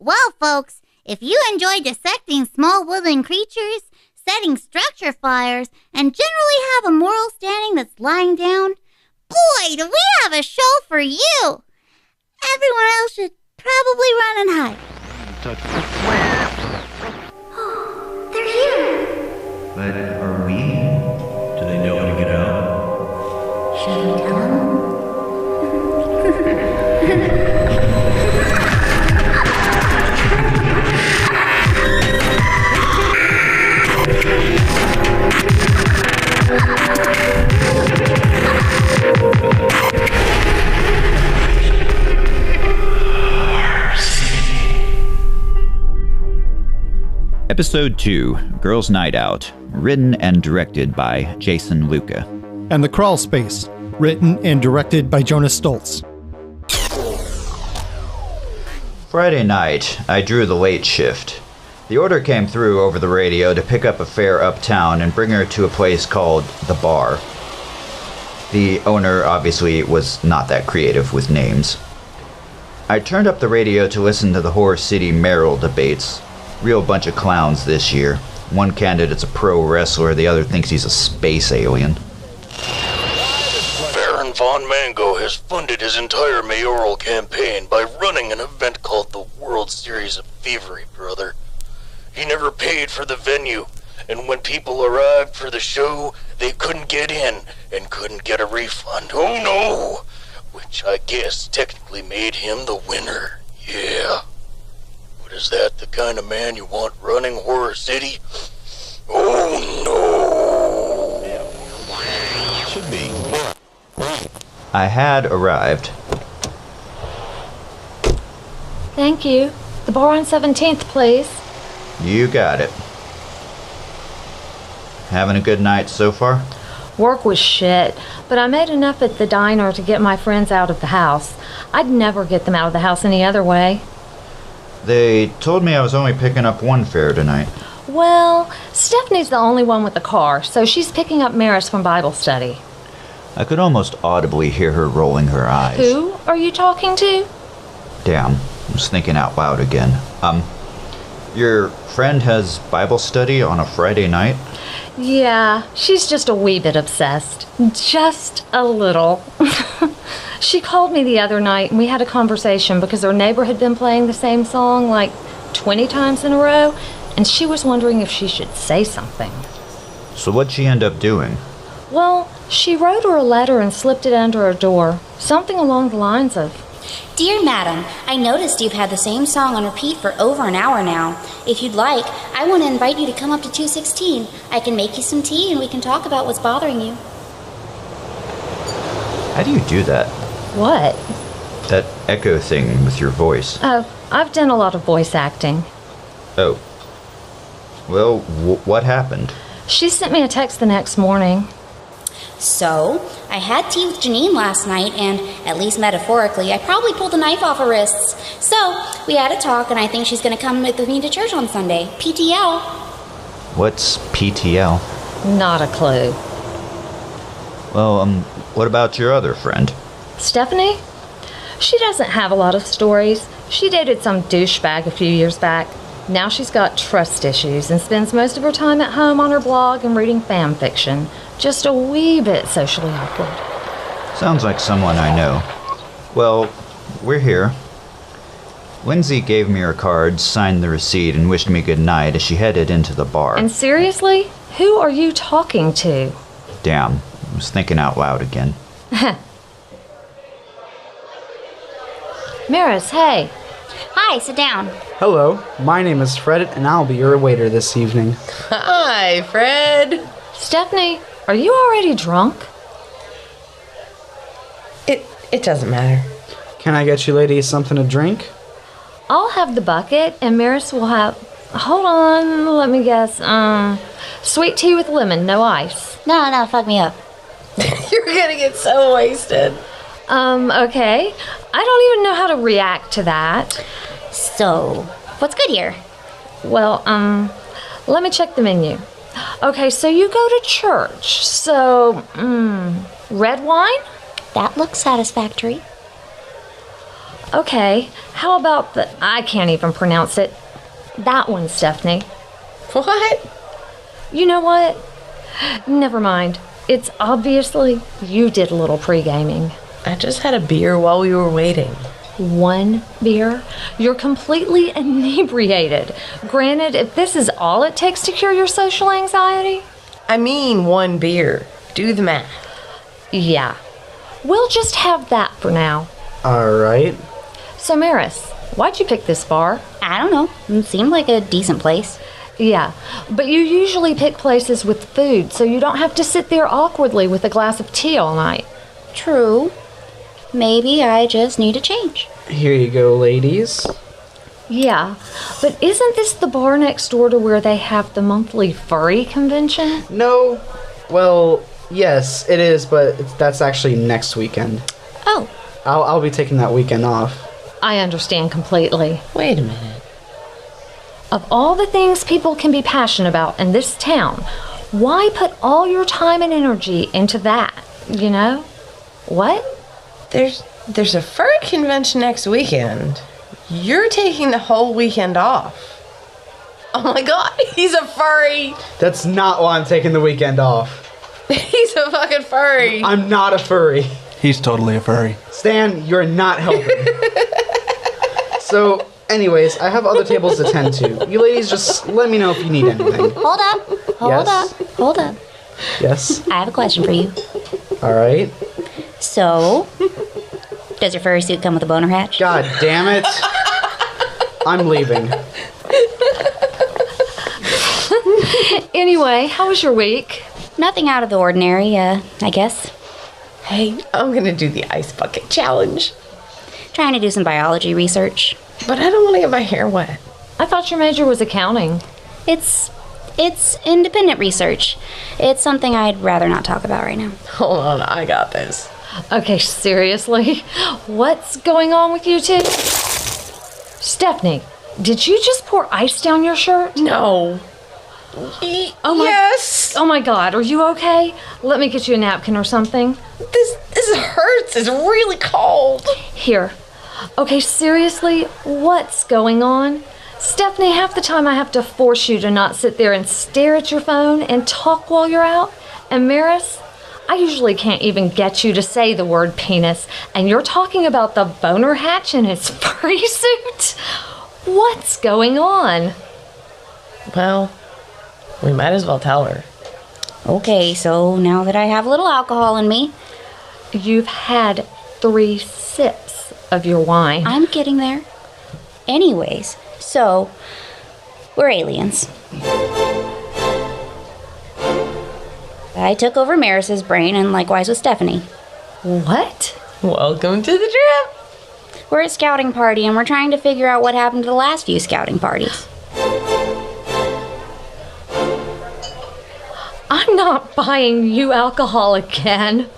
Well, folks, if you enjoy dissecting small woodland creatures, setting structure fires, and generally have a moral standing that's lying down, boy, do we have a show for you! Everyone else should probably run and hide. Oh, they're here! But are we? Do they know how to get out? Should we tell them? Episode 2, Girls' Night Out, written and directed by Jason Luka. And The Crawlspace, written and directed by Jonas Stoltz. Friday night, I drew the late shift. The order came through over the radio to pick up a fare uptown and bring her to a place called The Bar. The owner obviously was not that creative with names. I turned up the radio to listen to the horror.city Mayoral debates. Real bunch of clowns this year. One candidate's a pro wrestler, the other thinks he's a space alien. Baron Von Mango has funded his entire mayoral campaign by running an event called the World Series of Thievery, brother. He never paid for the venue, and when people arrived for the show, they couldn't get in and couldn't get a refund. Oh no! Which I guess technically made him the winner. Yeah. But is that the kind of man you want running Horror City? Oh no! Should be. I had arrived. Thank you. The bar on 17th, please. You got it. Having a good night so far? Work was shit, but I made enough at the diner to get my friends out of the house. I'd never get them out of the house any other way. They told me I was only picking up one fare tonight. Well, Stephanie's the only one with the car, so she's picking up Maris from Bible study. I could almost audibly hear her rolling her eyes. Who are you talking to? Damn, I was thinking out loud again. Your friend has Bible study on a Friday night? Yeah, she's just a wee bit obsessed. Just a little. She called me the other night and we had a conversation because her neighbor had been playing the same song like 20 times in a row, and she was wondering if she should say something. So what'd she end up doing? Well, she wrote her a letter and slipped it under her door. Something along the lines of, Dear Madam, I noticed you've had the same song on repeat for over an hour now. If you'd like, I want to invite you to come up to 216. I can make you some tea and we can talk about what's bothering you. How do you do that? What? That echo thing with your voice. Oh, I've done a lot of voice acting. Oh. Well, what happened? She sent me a text the next morning. So, I had tea with Janine last night, and, at least metaphorically, I probably pulled the knife off her wrists. So, we had a talk, and I think she's going to come with me to church on Sunday. PTL. What's PTL? Not a clue. Well, what about your other friend? Stephanie? She doesn't have a lot of stories. She dated some douchebag a few years back. Now she's got trust issues and spends most of her time at home on her blog and reading fan fiction. Just a wee bit socially awkward. Sounds like someone I know. Well, we're here. Lindsay gave me her card, signed the receipt, and wished me good night as she headed into the bar. And seriously? Who are you talking to? Damn, I was thinking out loud again. Maris, hey. Hi, sit down. Hello, my name is Fred, and I'll be your waiter this evening. Hi, Fred. Stephanie, are you already drunk? It doesn't matter. Can I get you ladies something to drink? I'll have the bucket, and Maris will have... Hold on, let me guess. Sweet tea with lemon, no ice. No, fuck me up. You're gonna get so wasted. Okay. I don't even know how to react to that. So, what's good here? Well, let me check the menu. Okay, so you go to church. So, red wine? That looks satisfactory. Okay, how about I can't even pronounce it. That one, Stephanie. What? You know what? Never mind. It's obviously you did a little pre-gaming. I just had a beer while we were waiting. One beer? You're completely inebriated. Granted, if this is all it takes to cure your social anxiety. I mean 1 beer. Do the math. Yeah. We'll just have that for now. Alright. So, Maris, why'd you pick this bar? I don't know. It seemed like a decent place. Yeah, but you usually pick places with food, so you don't have to sit there awkwardly with a glass of tea all night. True. Maybe I just need a change. Here you go, ladies. Yeah, but isn't this the bar next door to where they have the monthly furry convention? No. Well, yes, it is, but that's actually next weekend. Oh. I'll be taking that weekend off. I understand completely. Wait a minute. Of all the things people can be passionate about in this town, why put all your time and energy into that, you know? What? There's a furry convention next weekend. You're taking the whole weekend off. Oh my god, he's a furry. That's not why I'm taking the weekend off. He's a fucking furry. I'm not a furry. He's totally a furry. Stan, you're not helping. So, anyways, I have other tables to tend to. You ladies just let me know if you need anything. Hold up. Hold up. Yes? I have a question for you. Alright. So, does your furry suit come with a boner hatch? God damn it. I'm leaving. Anyway, how was your week? Nothing out of the ordinary, I guess. Hey, I'm gonna do the ice bucket challenge. Trying to do some biology research. But I don't want to get my hair wet. I thought your major was accounting. It's independent research. It's something I'd rather not talk about right now. Hold on, I got this. Okay, seriously? What's going on with you two? Stephanie, did you just pour ice down your shirt? No. Yes. Oh my god, are you okay? Let me get you a napkin or something. This hurts. It's really cold. Here. Okay, seriously, what's going on? Stephanie, half the time I have to force you to not sit there and stare at your phone and talk while you're out. And Maris, I usually can't even get you to say the word penis, and you're talking about the boner hatch in his furry suit? What's going on? Well, we might as well tell her. Okay, so now that I have a little alcohol in me, You've had 3 sips of your wine. I'm getting there. Anyways, so we're aliens. I took over Maris's brain and likewise with Stephanie. What? Welcome to the trip. We're at scouting party and we're trying to figure out what happened to the last few scouting parties. I'm not buying you alcohol again.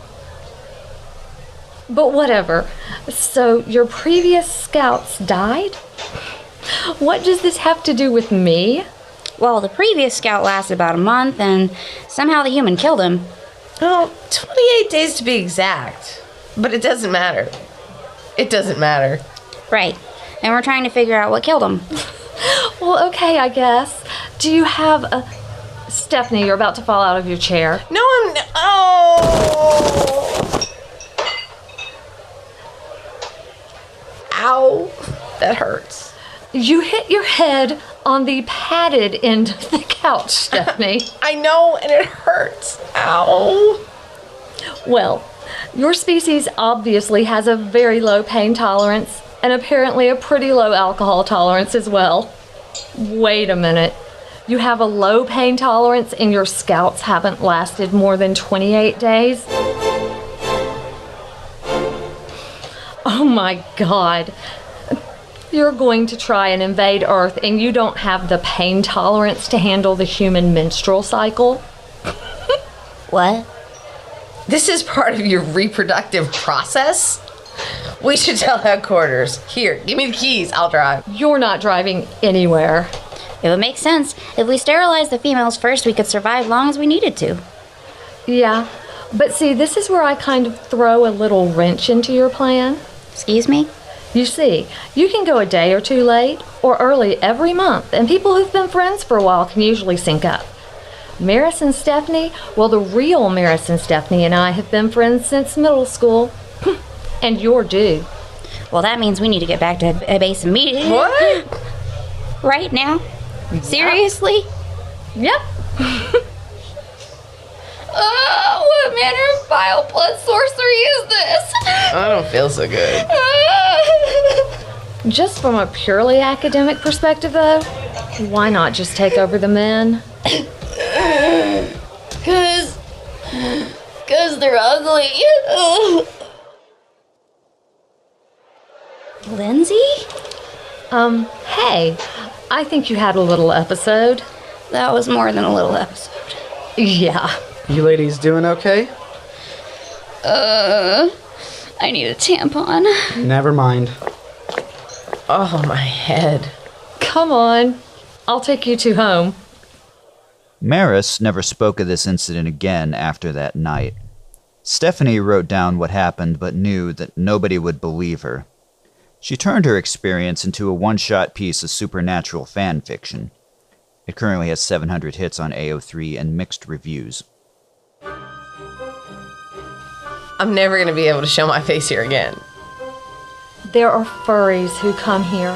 But whatever. So your previous scouts died? What does this have to do with me? Well, the previous scout lasted about a month and somehow the human killed him. Well, 28 days to be exact. But it doesn't matter. It doesn't matter. Right. And we're trying to figure out what killed him. Well, okay, I guess. Do you have a... Stephanie, you're about to fall out of your chair. No, I'm... Oh! Ow. That hurts. You hit your head on the padded end of the couch, Stephanie. I know, and it hurts. Ow. Well, your species obviously has a very low pain tolerance and apparently a pretty low alcohol tolerance as well. Wait a minute. You have a low pain tolerance and your scouts haven't lasted more than 28 days? Oh my God. You're going to try and invade Earth and you don't have the pain tolerance to handle the human menstrual cycle? What? This is part of your reproductive process? We should tell headquarters. Here, give me the keys. I'll drive. You're not driving anywhere. It would make sense. If we sterilized the females first, we could survive long as we needed to. Yeah, but see, this is where I kind of throw a little wrench into your plan. Excuse me? You see, you can go a day or two late or early every month, and people who've been friends for a while can usually sync up. Maris and Stephanie, well, the real Maris and Stephanie and I have been friends since middle school. And you're due. Well, that means we need to get back to base immediately. What? Right now? Seriously? Yep. What manner of vile blood sorcery is this? I don't feel so good. Just from a purely academic perspective, though, why not just take over the men? Cause they're ugly. Lindsay? Hey, I think you had a little episode. That was more than a little episode. Yeah. You ladies doing okay? I need a tampon. Never mind. Oh, my head. Come on. I'll take you two home. Maris never spoke of this incident again after that night. Stephanie wrote down what happened but knew that nobody would believe her. She turned her experience into a one-shot piece of supernatural fan fiction. It currently has 700 hits on AO3 and mixed reviews. I'm never going to be able to show my face here again. There are furries who come here.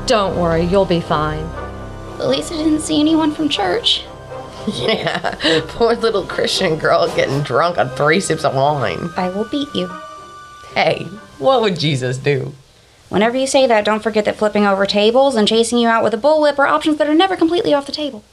Don't worry, you'll be fine. At least I didn't see anyone from church. Yeah, poor little Christian girl getting drunk on 3 sips of wine. I will beat you. Hey, what would Jesus do? Whenever you say that, don't forget that flipping over tables and chasing you out with a bullwhip are options that are never completely off the table.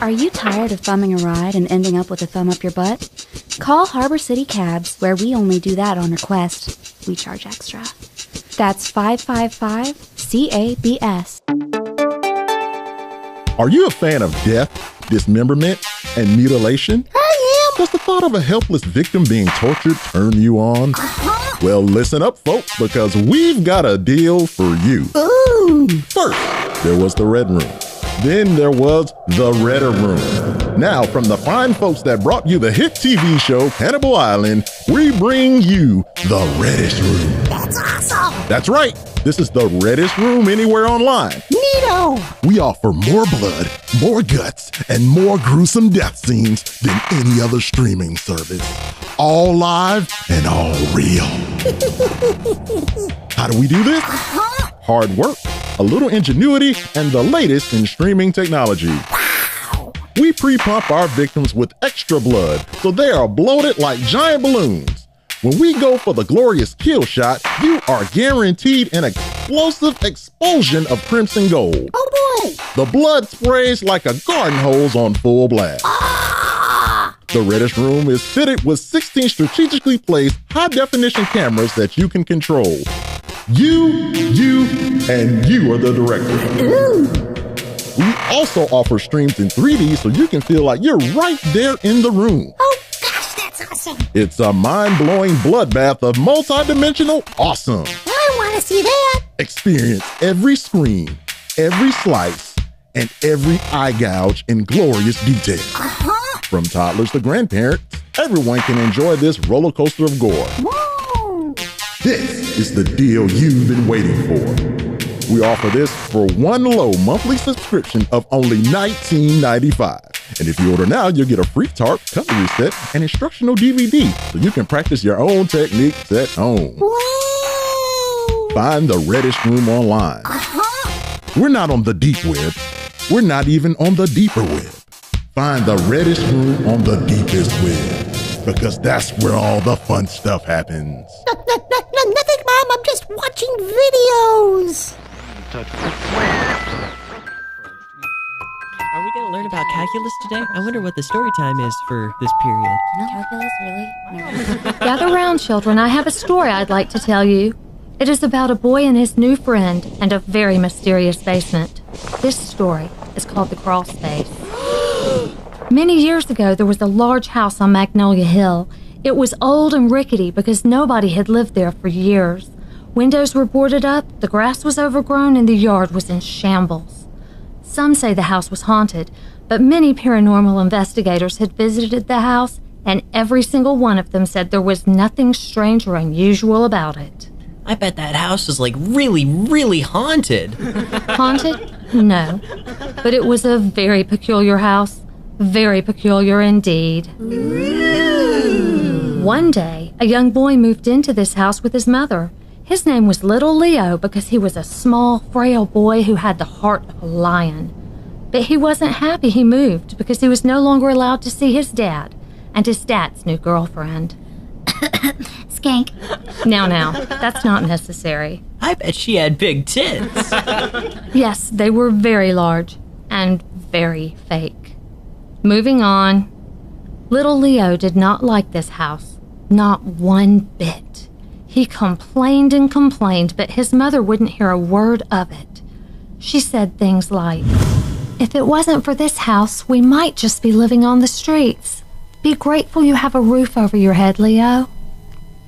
Are you tired of thumbing a ride and ending up with a thumb up your butt? Call Harbor City Cabs, where we only do that on request. We charge extra. That's 555-CABS. Are you a fan of death, dismemberment, and mutilation? I am. Does the thought of a helpless victim being tortured turn you on? Well, listen up, folks, because we've got a deal for you. Ooh. First, there was the Red Room. Then there was the Redder Room. Now, from the fine folks that brought you the hit TV show Cannibal Island, we bring you the Reddest Room. That's awesome. That's right. This is the Reddest Room anywhere online. Neato. We offer more blood, more guts, and more gruesome death scenes than any other streaming service. All live and all real. How do we do this? Hard work, a little ingenuity, and the latest in streaming technology. Wow. We pre-pump our victims with extra blood, so they are bloated like giant balloons. When we go for the glorious kill shot, you are guaranteed an explosive explosion of crimson gold. Oh boy. The blood sprays like a garden hose on full blast. The Reddest Room is fitted with 16 strategically placed high-definition cameras that you can control. You, and you are the director. Ooh. We also offer streams in 3D so you can feel like you're right there in the room. Oh gosh, that's awesome. It's a mind-blowing bloodbath of multi-dimensional awesome. I want to see that. Experience every scream, every slice, and every eye gouge in glorious detail. From toddlers to grandparents, everyone can enjoy this roller coaster of gore. Whoa. This is the deal you've been waiting for. We offer this for one low monthly subscription of only $19.95. And if you order now, you'll get a free tarp, cutlery set, and instructional DVD so you can practice your own techniques at home. Whoa. Find the Reddest Room online. We're not on the deep web. We're not even on the deeper web. Find the Reddest Room on the deepest web, because that's where all the fun stuff happens. Nothing, Mom. I'm just watching videos. Are we going to learn about calculus today? I wonder what the story time is for this period. Calculus, really? Gather round, children. I have a story I'd like to tell you. It is about a boy and his new friend and a very mysterious basement. This story is called the Crawlspace. Many years ago, there was a large house on Magnolia Hill. It was old and rickety because nobody had lived there for years. Windows were boarded up, the grass was overgrown, and the yard was in shambles. Some say the house was haunted, But many paranormal investigators had visited the house, and every single one of them said there was nothing strange or unusual about it. I bet that house was like really, really haunted. Haunted? No. But it was a very peculiar house. Very peculiar indeed. Ooh. One day, a young boy moved into this house with his mother. His name was Little Leo because he was a small, frail boy who had the heart of a lion. But he wasn't happy he moved because he was no longer allowed to see his dad and his dad's new girlfriend. Skank. Now, that's not necessary. I bet she had big tits. Yes, they were very large and very fake. Moving on, Little Leo did not like this house, not one bit. He complained and complained, but his mother wouldn't hear a word of it. She said things like, "If it wasn't for this house, we might just be living on the streets. Be grateful you have a roof over your head, Leo."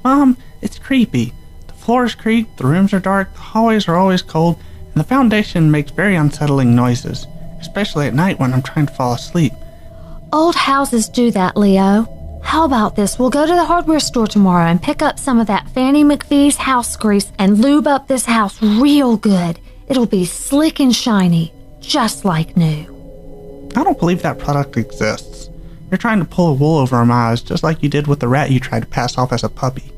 Mom, it's creepy. The floors creak, the rooms are dark, the hallways are always cold, and the foundation makes very unsettling noises, especially at night when I'm trying to fall asleep. Old houses do that, Leo. How about this? We'll go to the hardware store tomorrow and pick up some of that Fannie McPhee's house grease and lube up this house real good. It'll be slick and shiny, just like new. I don't believe that product exists. You're trying to pull the wool over my eyes just like you did with the rat you tried to pass off as a puppy.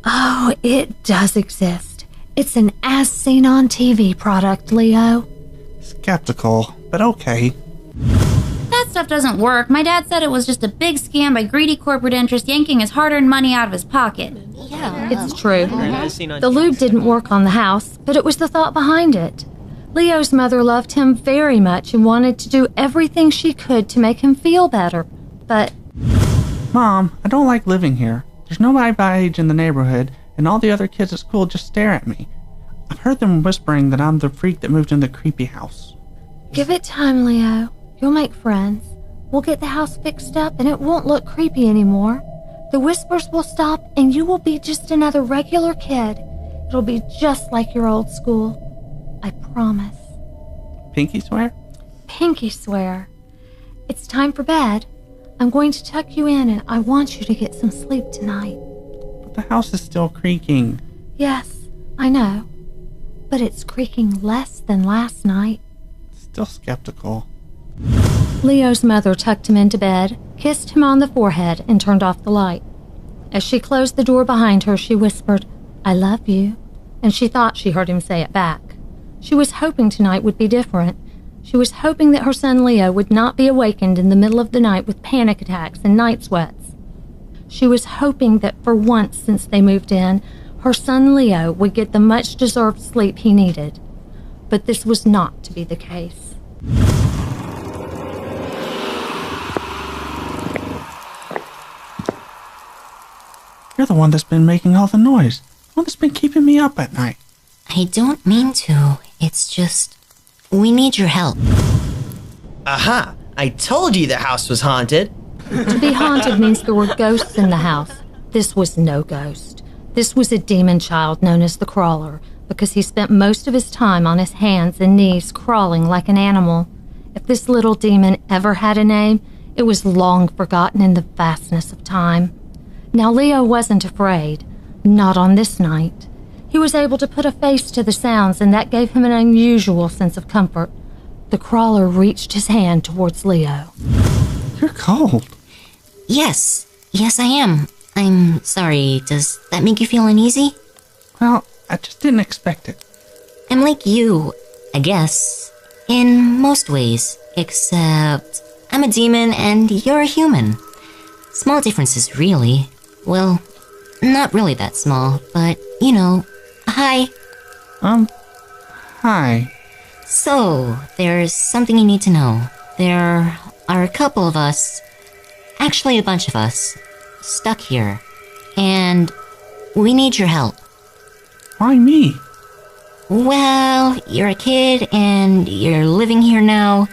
Oh, it does exist. It's an as-seen-on-TV product, Leo. Skeptical, but okay. That stuff doesn't work. My dad said it was just a big scam by greedy corporate interests yanking his hard-earned money out of his pocket. Yeah, it's true. The lube didn't work on the house, but it was the thought behind it. Leo's mother loved him very much and wanted to do everything she could to make him feel better, but... Mom, I don't like living here. There's nobody my age in the neighborhood, and all the other kids at school just stare at me. I've heard them whispering that I'm the freak that moved in the creepy house. Give it time, Leo. You'll make friends. We'll get the house fixed up and it won't look creepy anymore. The whispers will stop and you will be just another regular kid. It'll be just like your old school. I promise. Pinky swear? Pinky swear. It's time for bed. I'm going to tuck you in and I want you to get some sleep tonight. But the house is still creaking. Yes, I know. But it's creaking less than last night. Still skeptical. Leo's mother tucked him into bed, kissed him on the forehead, and turned off the light. As she closed the door behind her, she whispered, "I love you," and she thought she heard him say it back. She was hoping tonight would be different. She was hoping that her son Leo would not be awakened in the middle of the night with panic attacks and night sweats. She was hoping that for once since they moved in, her son Leo would get the much-deserved sleep he needed. But this was not to be the case. You're the one that's been making all the noise. The one that's been keeping me up at night. I don't mean to. It's just... we need your help. Aha! I told you the house was haunted. To be haunted means there were ghosts in the house. This was no ghost. This was a demon child known as the Crawler, because he spent most of his time on his hands and knees crawling like an animal. If this little demon ever had a name, it was long forgotten in the vastness of time. Now Leo wasn't afraid, not on this night. He was able to put a face to the sounds, and that gave him an unusual sense of comfort. The Crawler reached his hand towards Leo. You're cold. Yes I am. I'm sorry, does that make you feel uneasy? Well, I just didn't expect it. I'm like you, I guess, in most ways, except I'm a demon and you're a human. Small differences, really. Well, not really that small, but, you know, hi. Hi. So, there's something you need to know. There are a couple of us, actually a bunch of us, stuck here, and we need your help. Why me? Well, you're a kid and you're living here now,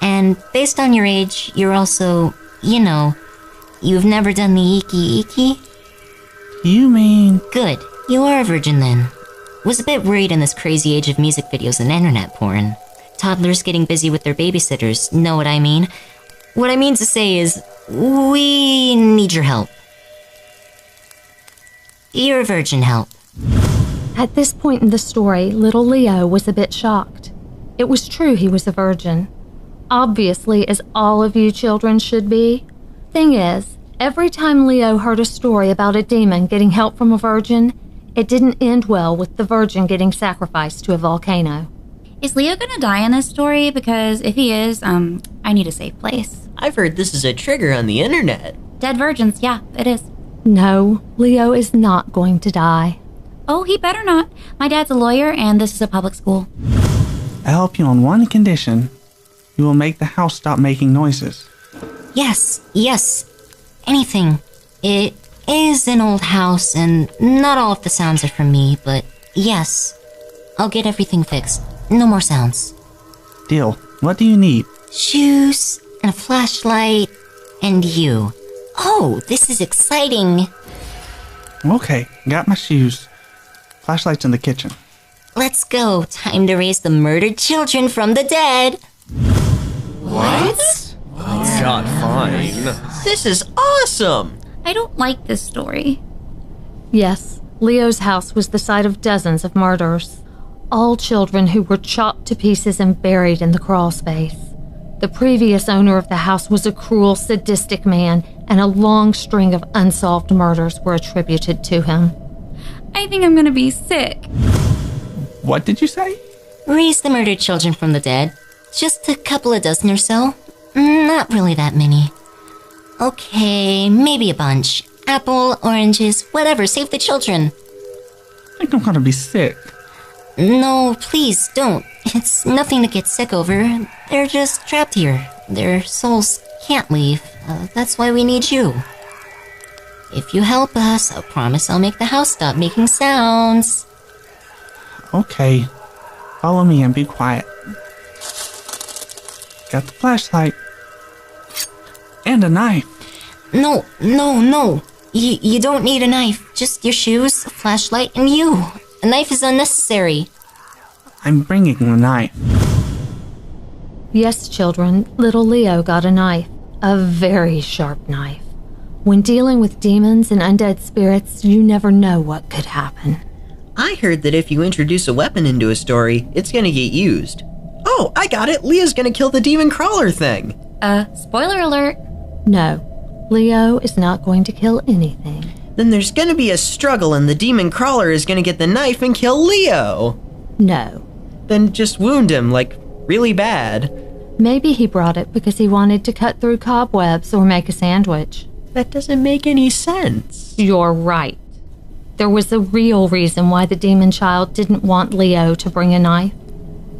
and based on your age, you're also, you know, you've never done the icky. You mean... Good. You are a virgin then. Was a bit worried in this crazy age of music videos and internet porn. Toddlers getting busy with their babysitters, know what I mean? What I mean to say is, we need your help. Your virgin help. At this point in the story, little Leo was a bit shocked. It was true he was a virgin. Obviously, as all of you children should be. Thing is, every time Leo heard a story about a demon getting help from a virgin, it didn't end well with the virgin getting sacrificed to a volcano. Is Leo gonna die in this story? Because if he is, I need a safe place. I've heard this is a trigger on the internet. Dead virgins, yeah, it is. No, Leo is not going to die. Oh, he better not. My dad's a lawyer and this is a public school. I'll help you on one condition. You will make the house stop making noises. Yes. Anything. It is an old house, and not all of the sounds are from me, but yes. I'll get everything fixed. No more sounds. Deal. What do you need? Shoes, and a flashlight, and you. Oh, this is exciting. Okay, got my shoes. Flashlight's in the kitchen. Let's go. Time to raise the murdered children from the dead. What? Oh, God, fine. This is awesome! I don't like this story. Yes, Leo's house was the site of dozens of murders. All children who were chopped to pieces and buried in the crawlspace. The previous owner of the house was a cruel, sadistic man, and a long string of unsolved murders were attributed to him. I think I'm gonna be sick. What did you say? Raise the murdered children from the dead. Just a couple of dozen or so. Not really that many. Okay, maybe a bunch. Apple, oranges, whatever, save the children. I think I'm gonna be sick. No, please, don't. It's nothing to get sick over. They're just trapped here. Their souls can't leave. That's why we need you. If you help us, I'll promise I'll make the house stop making sounds. Okay. Follow me and be quiet. Got the flashlight. And a knife. No. You don't need a knife. Just your shoes, a flashlight, and you. A knife is unnecessary. I'm bringing the knife. Yes, children, little Leo got a knife. A very sharp knife. When dealing with demons and undead spirits, you never know what could happen. I heard that if you introduce a weapon into a story, it's gonna get used. Oh, I got it! Leah's gonna kill the demon crawler thing! Spoiler alert. No, Leo is not going to kill anything. Then there's gonna be a struggle and the demon crawler is gonna get the knife and kill Leo! No. Then just wound him, like, really bad. Maybe he brought it because he wanted to cut through cobwebs or make a sandwich. That doesn't make any sense. You're right. There was a real reason why the demon child didn't want Leo to bring a knife.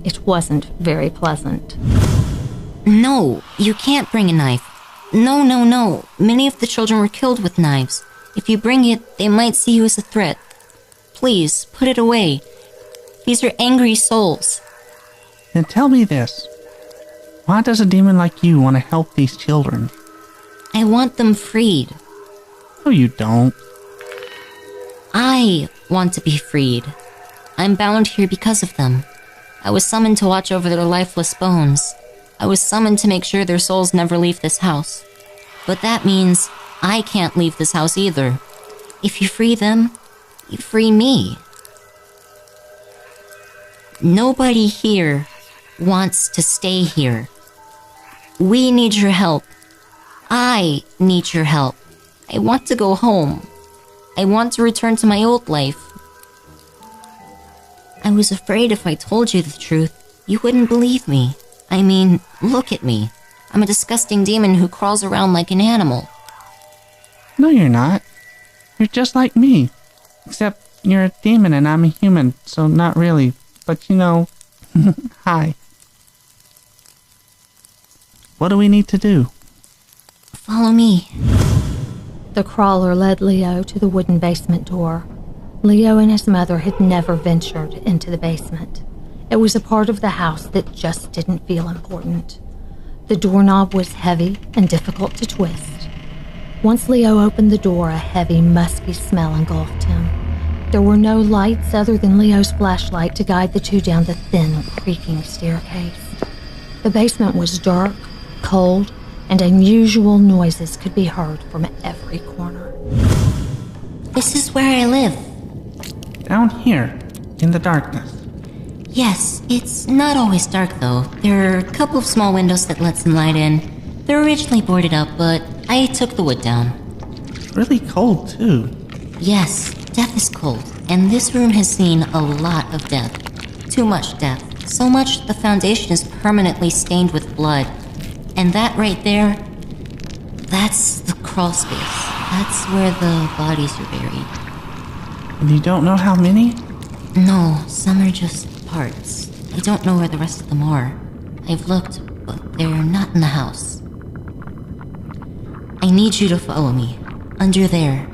It wasn't very pleasant. No, you can't bring a knife. No. Many of the children were killed with knives. If you bring it, they might see you as a threat. Please, put it away. These are angry souls. Then tell me this. Why does a demon like you want to help these children? I want them freed. No, you don't. I want to be freed. I'm bound here because of them. I was summoned to watch over their lifeless bones. I was summoned to make sure their souls never leave this house. But that means I can't leave this house either. If you free them, you free me. Nobody here wants to stay here. We need your help. I need your help. I want to go home. I want to return to my old life. I was afraid if I told you the truth, you wouldn't believe me. I mean, look at me. I'm a disgusting demon who crawls around like an animal. No, you're not. You're just like me. Except you're a demon and I'm a human, so not really. But you know, hi. What do we need to do? Follow me. The crawler led Leo to the wooden basement door. Leo and his mother had never ventured into the basement. It was a part of the house that just didn't feel important. The doorknob was heavy and difficult to twist. Once Leo opened the door, a heavy, musky smell engulfed him. There were no lights other than Leo's flashlight to guide the two down the thin, creaking staircase. The basement was dark, cold, and unusual noises could be heard from every corner. This is where I live. Down here, in the darkness. Yes, it's not always dark though. There are a couple of small windows that let some light in. They're originally boarded up, but I took the wood down. It's really cold too. Yes, death is cold, and this room has seen a lot of death. Too much death. So much the foundation is permanently stained with blood. And that right there, that's the crawlspace. That's where the bodies are buried. And you don't know how many? No, some are just parts. I don't know where the rest of them are. I've looked, but they're not in the house. I need you to follow me. Under there.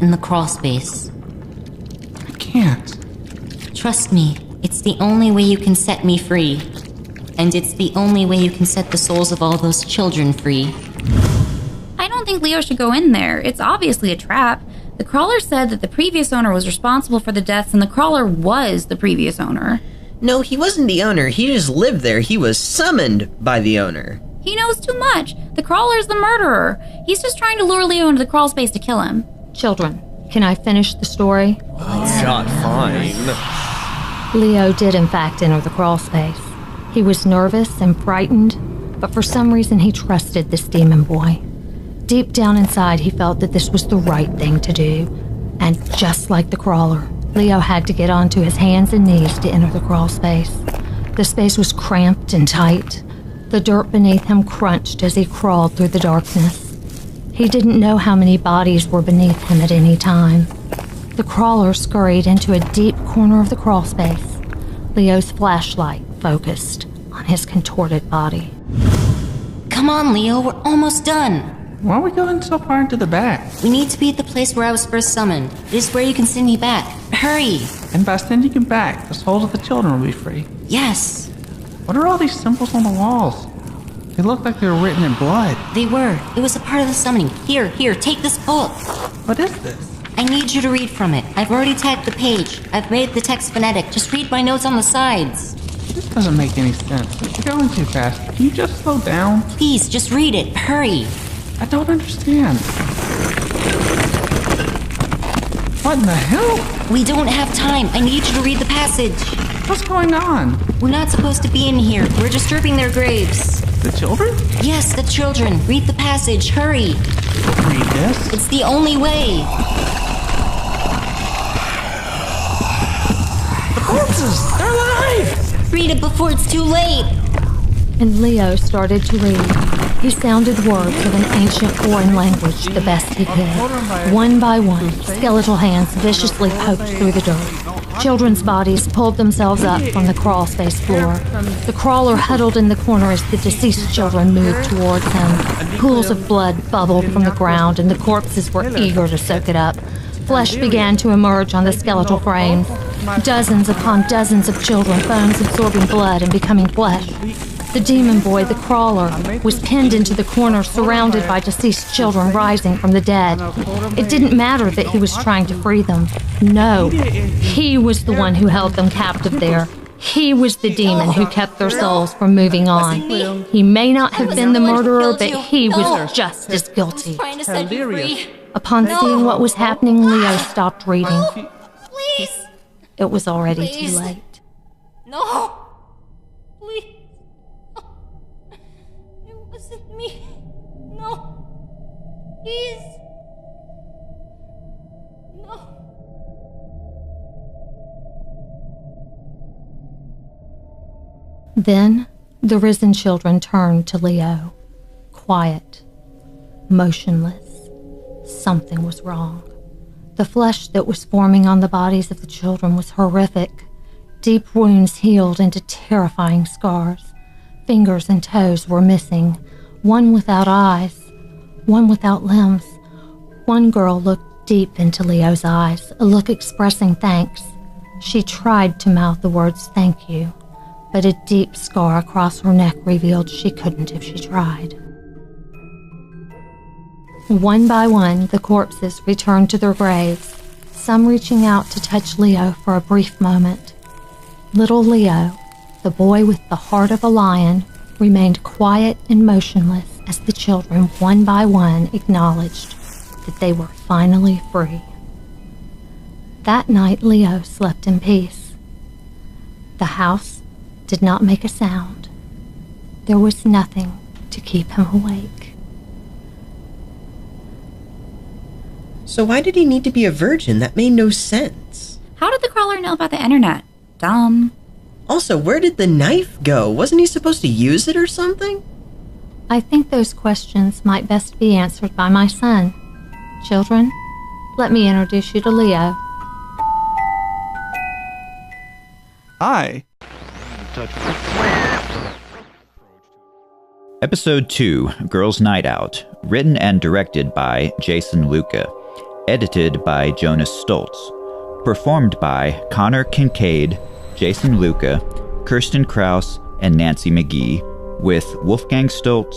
In the crawlspace. I can't. Trust me, it's the only way you can set me free. And it's the only way you can set the souls of all those children free. I don't think Leo should go in there. It's obviously a trap. The crawler said that the previous owner was responsible for the deaths, and the crawler was the previous owner. No, he wasn't the owner. He just lived there. He was summoned by the owner. He knows too much. The crawler's the murderer. He's just trying to lure Leo into the crawlspace to kill him. Children, can I finish the story? God, fine. Leo did in fact enter the crawlspace. He was nervous and frightened, but for some reason he trusted this demon boy. Deep down inside, he felt that this was the right thing to do. And just like the crawler, Leo had to get onto his hands and knees to enter the crawlspace. The space was cramped and tight. The dirt beneath him crunched as he crawled through the darkness. He didn't know how many bodies were beneath him at any time. The crawler scurried into a deep corner of the crawlspace. Leo's flashlight focused on his contorted body. Come on, Leo, we're almost done. Why are we going so far into the back? We need to be at the place where I was first summoned. This is where you can send me back. Hurry! And by sending you back, the souls of the children will be free. Yes. What are all these symbols on the walls? They look like they were written in blood. They were. It was a part of the summoning. Here, take this book. What is this? I need you to read from it. I've already tagged the page. I've made the text phonetic. Just read my notes on the sides. This doesn't make any sense. You're going too fast. Can you just slow down? Please, just read it. Hurry. I don't understand. What in the hell? We don't have time. I need you to read the passage. What's going on? We're not supposed to be in here. We're disturbing their graves. The children? Yes, the children. Read the passage. Hurry. Read this? It's the only way. The corpses! They're alive! Read it before it's too late. And Leo started to read. He sounded words of an ancient foreign language the best he could. One by one, skeletal hands viciously poked through the dirt. Children's bodies pulled themselves up from the crawlspace floor. The crawler huddled in the corner as the deceased children moved towards him. Pools of blood bubbled from the ground, and the corpses were eager to soak it up. Flesh began to emerge on the skeletal frames. Dozens upon dozens of children, bones absorbing blood and becoming flesh. The demon boy, the crawler, was pinned into the corner, surrounded by deceased children rising from the dead. It didn't matter that he was trying to free them. No, he was the one who held them captive there. He was the demon who kept their souls from moving on. He may not have been the murderer, but he was just as guilty. Upon seeing what was happening, Leo stopped reading. Please. It was already too late. No. Please. It wasn't me. No. Please. No. Then the risen children turned to Leo, quiet, motionless. Something was wrong. The flesh that was forming on the bodies of the children was horrific. Deep wounds healed into terrifying scars. Fingers and toes were missing, one without eyes, one without limbs. One girl looked deep into Leo's eyes, a look expressing thanks. She tried to mouth the words "thank you," but a deep scar across her neck revealed she couldn't if she tried. One by one, the corpses returned to their graves, some reaching out to touch Leo for a brief moment. Little Leo, The boy with the heart of a lion remained quiet and motionless as the children, one by one, acknowledged that they were finally free. That night, Leo slept in peace. The house did not make a sound. There was nothing to keep him awake. So why did he need to be a virgin? That made no sense. How did the crawler know about the internet? Dumb. Also, where did the knife go? Wasn't he supposed to use it or something? I think those questions might best be answered by my son. Children, let me introduce you to Leo. Hi. Episode 2, Girls' Night Out, written and directed by Jason Luka, edited by Jonas Stoltz, performed by Connor Kincaid, Jason Luka, Kirsten Krause, and Nancy McGee, with Wolfgang Stoltz,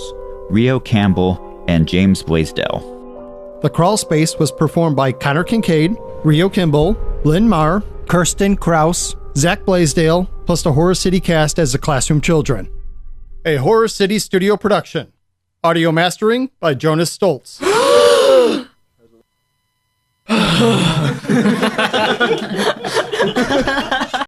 Rio Campbell, and James Blaisdell. The Crawlspace was performed by Connor Kincaid, Rio Kimball, Lynn Marr, Kirsten Krause, Zach Blaisdell, plus the Horror City cast as the Classroom Children. A Horror City studio production. Audio mastering by Jonas Stoltz.